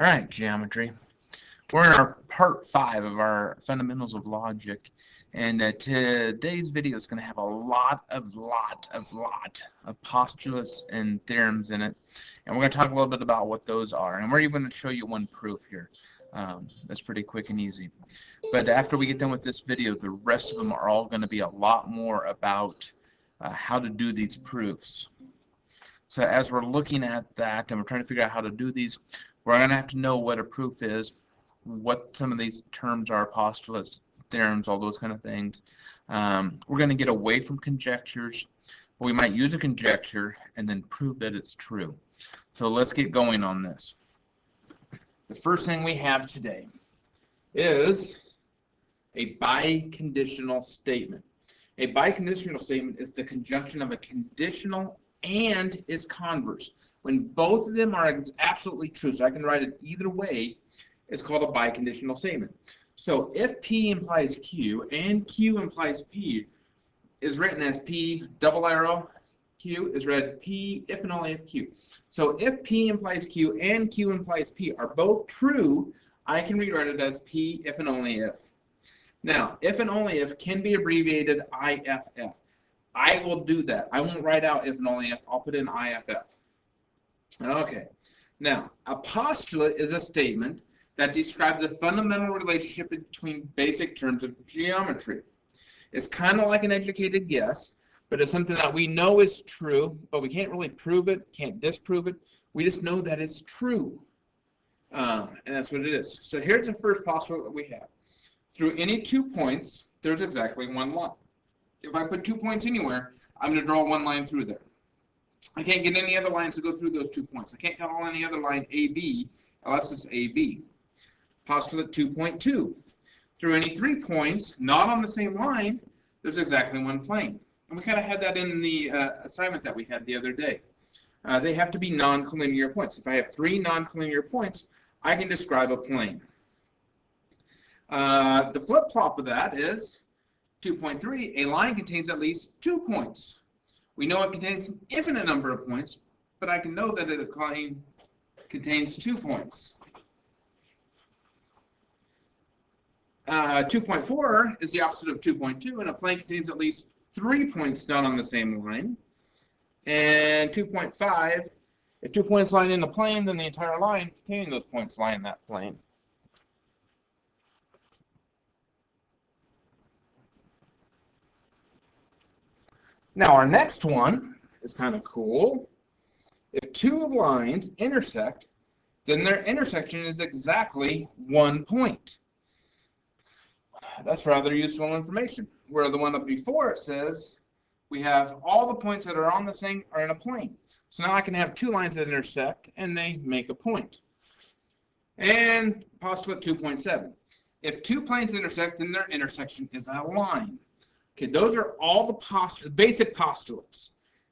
Alright, geometry. We're in our part 5 of our fundamentals of logic, and today's video is going to have a lot of postulates and theorems in it, and we're going to talk a little bit about what those are, and we're even going to show you one proof here. That's pretty quick and easy. But after we get done with this video, the rest of them are all going to be a lot more about how to do these proofs. So as we're looking at that and we're trying to figure out how to do these, we're going to have to know what a proof is, what some of these terms are, postulates, theorems, all those kind of things. We're going to get away from conjectures. We might use a conjecture and then prove that it's true. So let's get going on this. The first thing we have today is a biconditional statement. A biconditional statement is the conjunction of a conditional and its converse. When both of them are absolutely true, so I can write it either way, it's called a biconditional statement. So if P implies Q and Q implies P is written as P double arrow, Q is read P if and only if Q. So if P implies Q and Q implies P are both true, I can rewrite it as P if and only if. Now, if and only if can be abbreviated IFF. I will do that. I won't write out if and only if. I'll put in IFF. Okay. Now, a postulate is a statement that describes the fundamental relationship between basic terms of geometry. It's kind of like an educated guess, but it's something that we know is true, but we can't really prove it, can't disprove it. We just know that it's true. And that's what it is. So here's the first postulate that we have. Through any 2 points, there's exactly one line. If I put 2 points anywhere, I'm going to draw one line through there. I can't get any other lines to go through those 2 points. I can't call any other line AB unless it's AB. Postulate 2.2. Through any 3 points, not on the same line, there's exactly one plane. And we kind of had that in the assignment that we had the other day. They have to be non-collinear points. If I have 3 non-collinear points, I can describe a plane. The flip-flop of that is 2.3, a line contains at least 2 points. We know it contains an infinite number of points, but I can know that a plane contains 2 points. 2.4 is the opposite of 2.2, and a plane contains at least 3 points done on the same line. And 2.5, if 2 points line in a plane, then the entire line containing those points lie in that plane. Now our next one is kind of cool. If 2 lines intersect, then their intersection is exactly 1 point. That's rather useful information. Where the one up before it says we have all the points that are on the same are in a plane. So now I can have 2 lines that intersect and they make a point. And postulate 2.7. If 2 planes intersect, then their intersection is a line. Okay, those are all the basic postulates.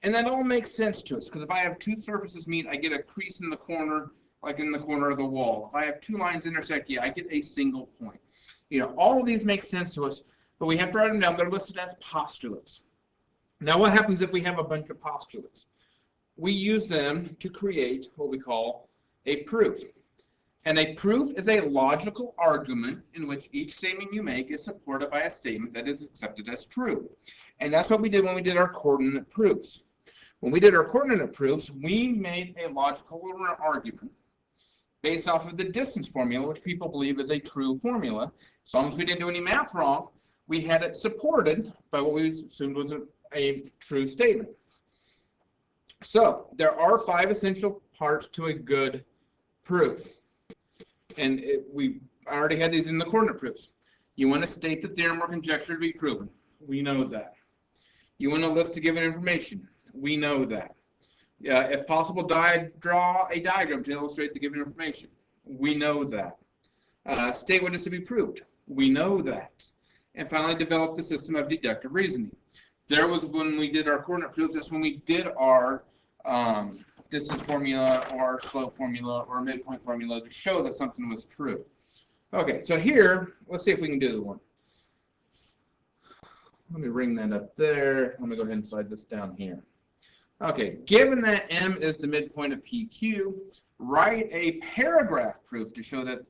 And that all makes sense to us, because if I have 2 surfaces meet, I get a crease in the corner, like in the corner of the wall. If I have 2 lines intersect, yeah, I get a single point. You know, all of these make sense to us, but we have to write them down. They're listed as postulates. Now, what happens if we have a bunch of postulates? We use them to create what we call a proof. And a proof is a logical argument in which each statement you make is supported by a statement that is accepted as true. And that's what we did when we did our coordinate proofs. When we did our coordinate proofs, we made a logical argument based off of the distance formula, which people believe is a true formula. As long as we didn't do any math wrong, we had it supported by what we assumed was a true statement. So there are 5 essential parts to a good proof. And we already had these in the coordinate proofs. You want to state the theorem or conjecture to be proven. We know that. You want to list the given information. We know that. If possible, draw a diagram to illustrate the given information. We know that. State what is to be proved. We know that. And finally, develop the system of deductive reasoning. There was when we did our coordinate proofs. That's when we did our distance formula or slope formula or midpoint formula to show that something was true. Okay, so here, let's see if we can do one. Let me ring that up there. Let me go ahead and slide this down here. Okay, given that M is the midpoint of PQ, write a paragraph proof to show that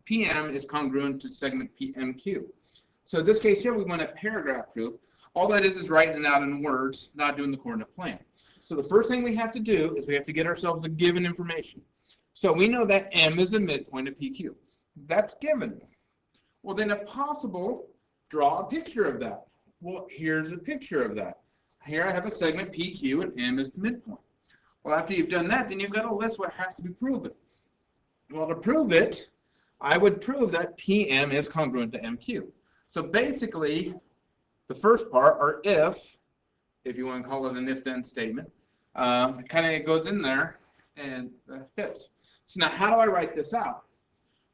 PM is congruent to segment PMQ. So in this case here, we want a paragraph proof. All that is writing it out in words, not doing the coordinate plane. So the first thing we have to do is we have to get ourselves a given information. So we know that M is the midpoint of PQ. That's given. Well, then if possible, draw a picture of that. Well, here's a picture of that. Here I have a segment PQ and M is the midpoint. Well, after you've done that, then you've got to list what has to be proven. Well, to prove it, I would prove that PM is congruent to MQ. So basically, the first part, or if you want to call it an if-then statement, kind of goes in there and fits. So now how do I write this out?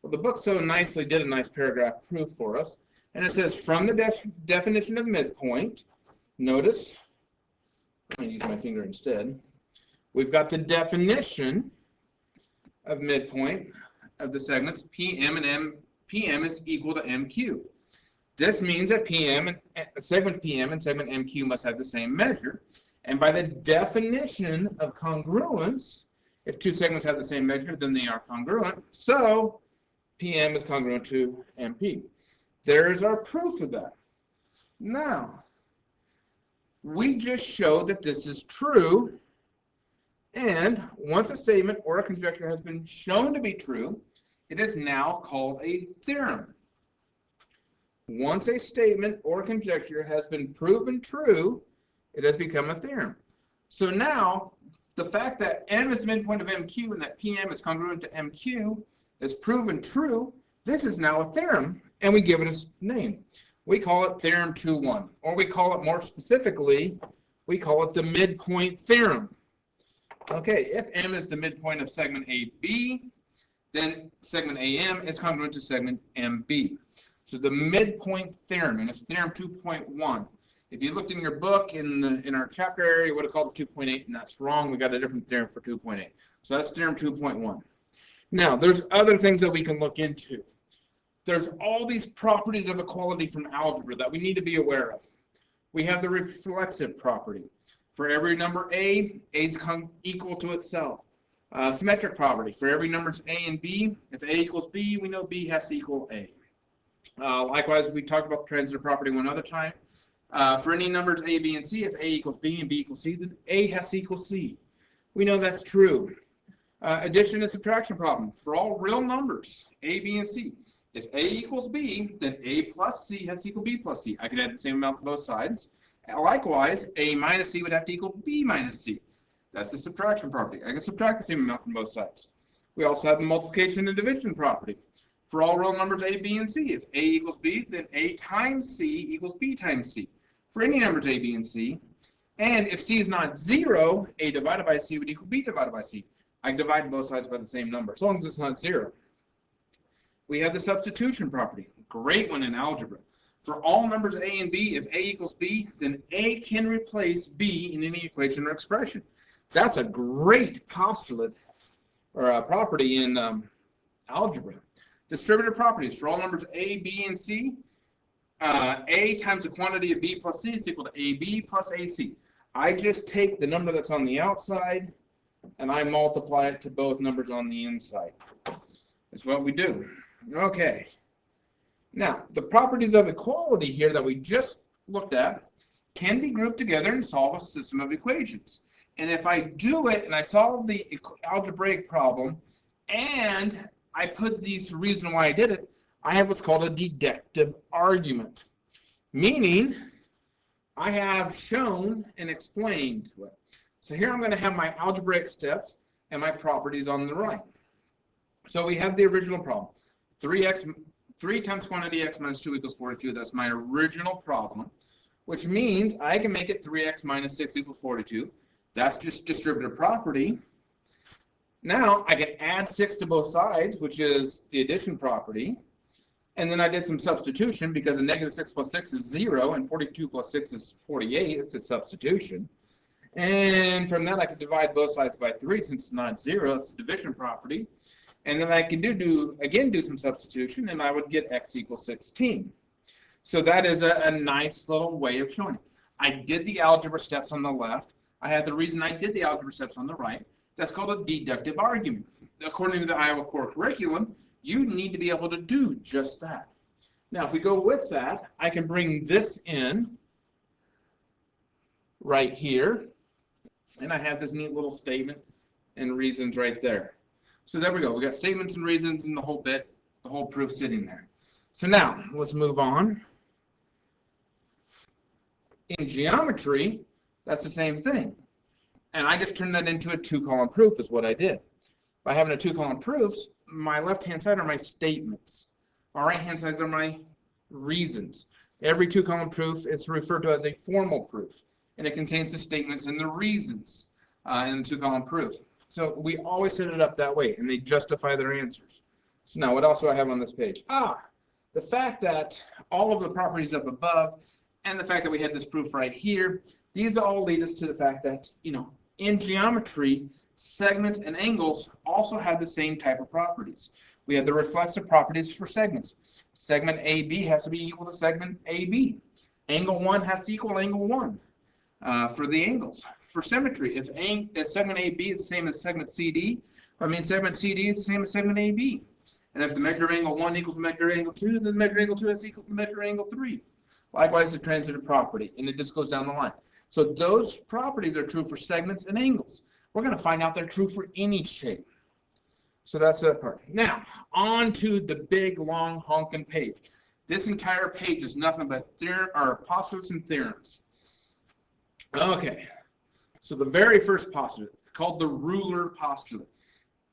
Well, the book so nicely did a nice paragraph proof for us. And it says, from the definition of midpoint, notice, I'm going to use my finger instead. We've got the definition of midpoint of the segments PM and PM is equal to MQ. This means that segment PM and segment MQ must have the same measure. And by the definition of congruence, if two segments have the same measure, then they are congruent. So PM is congruent to MP. There's our proof of that. Now, we just showed that this is true, and once a statement or a conjecture has been shown to be true, it is now called a theorem. Once a statement or conjecture has been proven true, it has become a theorem. So now, the fact that M is the midpoint of MQ and that PM is congruent to MQ is proven true. This is now a theorem, and we give it a name. We call it Theorem 2-1, or we call it more specifically, we call it the midpoint theorem. Okay, if M is the midpoint of segment AB, then segment AM is congruent to segment MB. So the midpoint theorem, and it's Theorem 2.1. If you looked in your book in our chapter area, you would have called it 2.8, and that's wrong. We got a different theorem for 2.8. So that's Theorem 2.1. Now, there's other things that we can look into. There's all these properties of equality from algebra that we need to be aware of. We have the reflexive property. For every number A is equal to itself. Symmetric property. For every numbers A and B, if A equals B, we know B has to equal A. Likewise, we talked about the transitive property one other time. For any numbers A, B, and C, if A equals B and B equals C, then A has to equal C. We know that's true. Addition and subtraction problem. For all real numbers, A, B, and C, if A equals B, then A plus C has to equal B plus C. I could add the same amount to both sides. Likewise, A minus C would have to equal B minus C. That's the subtraction property. I can subtract the same amount from both sides. We also have the multiplication and division property. For all real numbers A, B, and C, if A equals B, then A times C equals B times C. For any numbers A, B, and C, and if C is not 0, A divided by C would equal B divided by C. I can divide both sides by the same number, as long as it's not 0. We have the substitution property, great one in algebra. For all numbers A and B, if A equals B, then A can replace B in any equation or expression. That's a great postulate or a property in algebra. Distributive properties, for all numbers A, B, and C, A times the quantity of B plus C is equal to AB plus AC. I just take the number that's on the outside and I multiply it to both numbers on the inside. That's what we do. Okay. Now, the properties of equality here that we just looked at can be grouped together and solve a system of equations. And if I do it and I solve the algebraic problem and I put the reason why I did it, I have what's called a deductive argument. Meaning, I have shown and explained it. So here I'm going to have my algebraic steps and my properties on the right. So we have the original problem. 3 times quantity x minus 2 equals 42. That's my original problem, which means I can make it 3x minus 6 equals 42. That's just distributive property. Now I can add 6 to both sides, which is the addition property. And then I did some substitution because a negative 6 plus 6 is 0 and 42 plus 6 is 48. It's a substitution. And from that I can divide both sides by 3 since it's not 0. It's a division property. And then I can do some substitution, and I would get x equals 16. So that is a nice little way of showing it. I did the algebra steps on the left. I have the reason I did the algebra steps on the right. That's called a deductive argument. According to the Iowa core curriculum, you need to be able to do just that. Now, if we go with that, I can bring this in right here, and I have this neat little statement and reasons right there. So there we go. We got statements and reasons and the whole bit, the whole proof sitting there. So now, let's move on. In geometry, that's the same thing. And I just turned that into a two-column proof is what I did. By having a two-column proofs, my left-hand side are my statements. My right-hand side are my reasons. Every two-column proof is referred to as a formal proof, and it contains the statements and the reasons in the two-column proof. So we always set it up that way, and they justify their answers. So now, what else do I have on this page? The fact that all of the properties up above and the fact that we had this proof right here, these all lead us to the fact that, in geometry, segments and angles also have the same type of properties. We have the reflexive properties for segments. Segment AB has to be equal to segment AB. Angle 1 has to equal angle 1 for the angles. For symmetry, if segment AB is the same as segment CD, segment CD is the same as segment AB. And if the measure of angle 1 equals the measure of angle 2, then the measure of angle 2 is equal to the measure of angle 3. Likewise, the transitive property, and it just goes down the line. So those properties are true for segments and angles. We're going to find out they're true for any shape. So that's that part. Now, on to the big, long, honking page. This entire page is nothing but postulates and theorems. Okay, so the very first postulate, called the ruler postulate.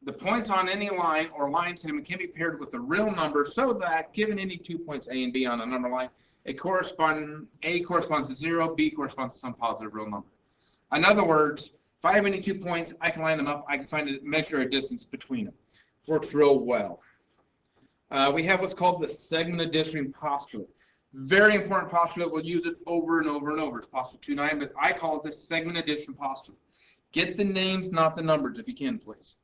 The points on any line or line segment can be paired with a real number so that, given any 2 points A and B on a number line, A corresponds to 0, B corresponds to some positive real number. In other words, if I have any 2 points, I can line them up. I can measure a distance between them. Works real well. We have what's called the segment addition postulate. Very important postulate. We'll use it over and over and over. It's postulate 2.9, but I call it the segment addition postulate. Get the names, not the numbers, if you can, please.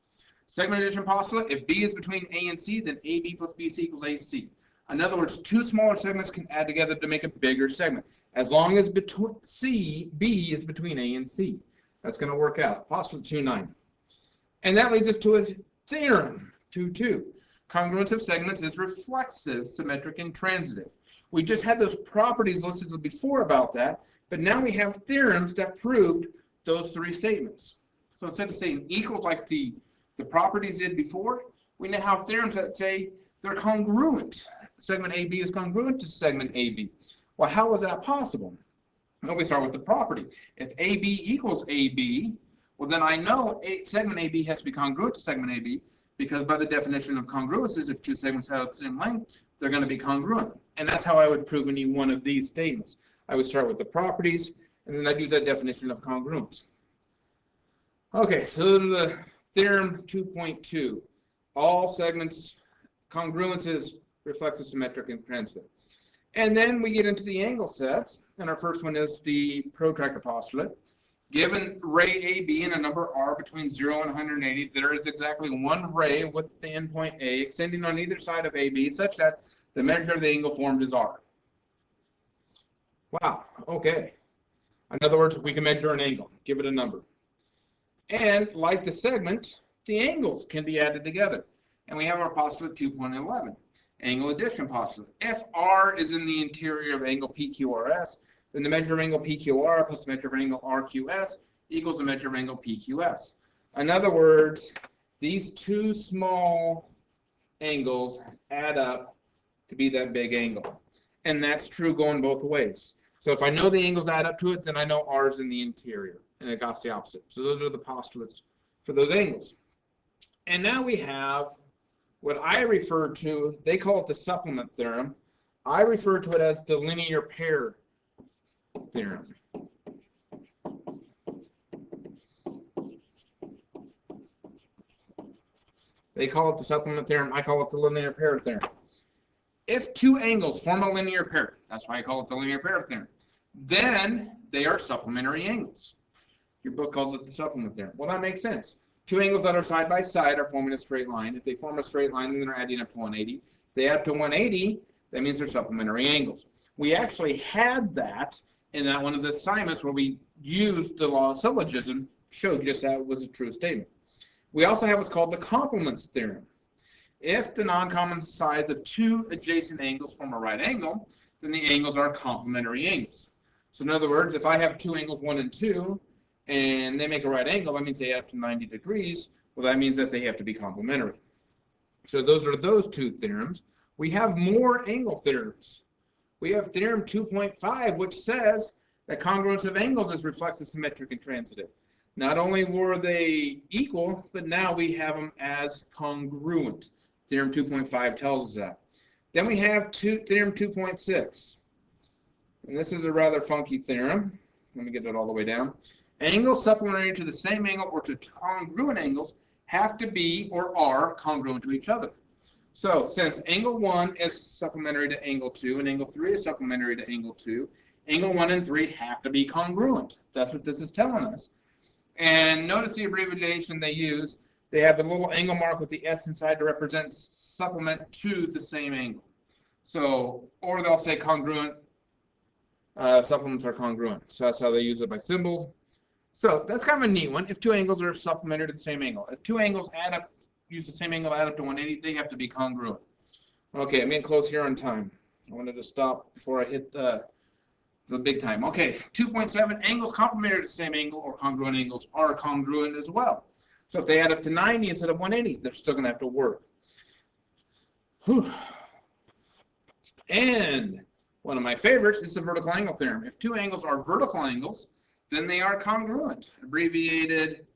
Segment addition postulate, if B is between A and C, then AB plus BC equals AC. In other words, two smaller segments can add together to make a bigger segment, as long as B is between A and C. That's going to work out. Postulate 2.9. And that leads us to a theorem 2.2. Congruence of segments is reflexive, symmetric, and transitive. We just had those properties listed before about that, but now we have theorems that proved those three statements. So instead of saying equals like the properties did before, we now have theorems that say they're congruent. Segment AB is congruent to segment AB. Well, how is that possible? Well, we start with the property. If AB equals AB, well, then I know segment AB has to be congruent to segment AB, because by the definition of congruences, if two segments have the same length, they're going to be congruent. And that's how I would prove any one of these statements. I would start with the properties, and then I'd use that definition of congruence. Okay, so the theorem 2.2. All segments, congruences, reflexive, symmetric, and transitive. And then we get into the angle sets, and our first one is the protractor postulate. Given ray AB and a number r between 0 and 180, there is exactly one ray with the endpoint A extending on either side of AB such that the measure of the angle formed is r. Wow, okay. In other words, we can measure an angle, give it a number. And like the segment, the angles can be added together. And we have our postulate 2.11, angle addition postulate. If r is in the interior of angle PQRS, then the measure of angle PQR plus the measure of angle RQS equals the measure of angle PQS. In other words, these two small angles add up to be that big angle. And that's true going both ways. So if I know the angles add up to it, then I know r is in the interior, and it goes the opposite. So those are the postulates for those angles. And now we have what I refer to, they call it the supplement theorem. I refer to it as the linear pair theorem. They call it the supplement theorem. I call it the linear pair theorem. If two angles form a linear pair, that's why I call it the linear pair theorem, then they are supplementary angles. Your book calls it the supplement theorem. Well, that makes sense. Two angles that are side by side are forming a straight line. If they form a straight line, then they're adding up to 180. If they add to 180, that means they're supplementary angles. We actually had that in that one of the assignments where we used the law of syllogism, showed just that it was a true statement. We also have what's called the complements theorem. If the non-common sides of two adjacent angles form a right angle, then the angles are complementary angles. So in other words, if I have two angles, 1 and 2, and they make a right angle, that means they add up to 90 degrees. Well, that means that they have to be complementary. So those are those two theorems. We have more angle theorems. We have theorem 2.5, which says that congruence of angles is reflexive, symmetric, and transitive. Not only were they equal, but now we have them as congruent. Theorem 2.5 tells us that. Then we have theorem 2.6. And this is a rather funky theorem. Let me get it all the way down. Angles supplementary to the same angle or to congruent angles have to be or are congruent to each other. So since angle 1 is supplementary to angle 2 and angle 3 is supplementary to angle 2, angle 1 and 3 have to be congruent. That's what this is telling us. And notice the abbreviation they use. They have a little angle mark with the S inside to represent supplement to the same angle. So, or they'll say congruent, supplements are congruent. So that's how they use it by symbols. So that's kind of a neat one. If two angles are supplementary to the same angle. If two angles add up, use the same angle, add up to 180, they have to be congruent. Okay, I'm getting close here on time. I wanted to stop before I hit the big time. Okay, 2.7, angles complementary to the same angle or congruent angles are congruent as well. So if they add up to 90 instead of 180, they're still going to have to work. Whew. And one of my favorites is the vertical angle theorem. If two angles are vertical angles, then they are congruent. Abbreviated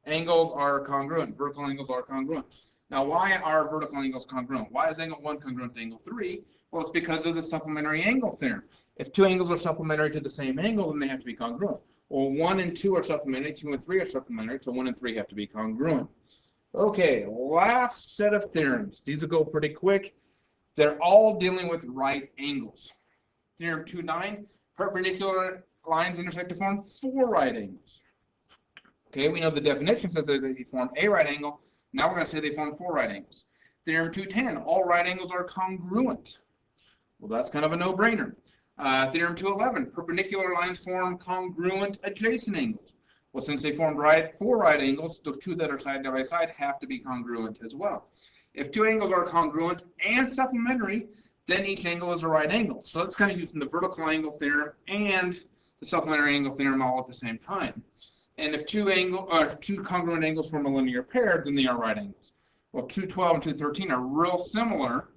angles are congruent. Vertical angles are congruent. Now, why are vertical angles congruent? Why is angle 1 congruent to angle 3? Well, it's because of the supplementary angle theorem. If two angles are supplementary to the same angle, then they have to be congruent. Well, 1 and 2 are supplementary, 2 and 3 are supplementary, so 1 and 3 have to be congruent. Okay, last set of theorems. These will go pretty quick. They're all dealing with right angles. Theorem 2.9, perpendicular lines intersect to form 4 right angles. Okay, we know the definition says that they form a right angle. Now we're going to say they form 4 right angles. Theorem 2.10, all right angles are congruent. Well, that's kind of a no-brainer. Theorem 2.11, perpendicular lines form congruent adjacent angles. Well, since they formed 4 right angles, the two that are side by side have to be congruent as well. If two angles are congruent and supplementary, then each angle is a right angle. So that's kind of using the vertical angle theorem and the supplementary angle theorem all at the same time. And if two congruent angles form a linear pair, then they are right angles. Well, 2.12 and 2.13 are real similar.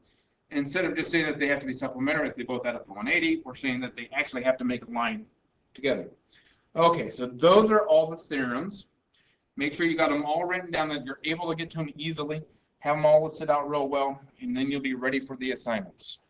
Instead of just saying that they have to be supplementary, if they both add up to 180, we're saying that they actually have to make a line together. Okay, so those are all the theorems. Make sure you got them all written down, that you're able to get to them easily. Have them all listed out real well, and then you'll be ready for the assignments.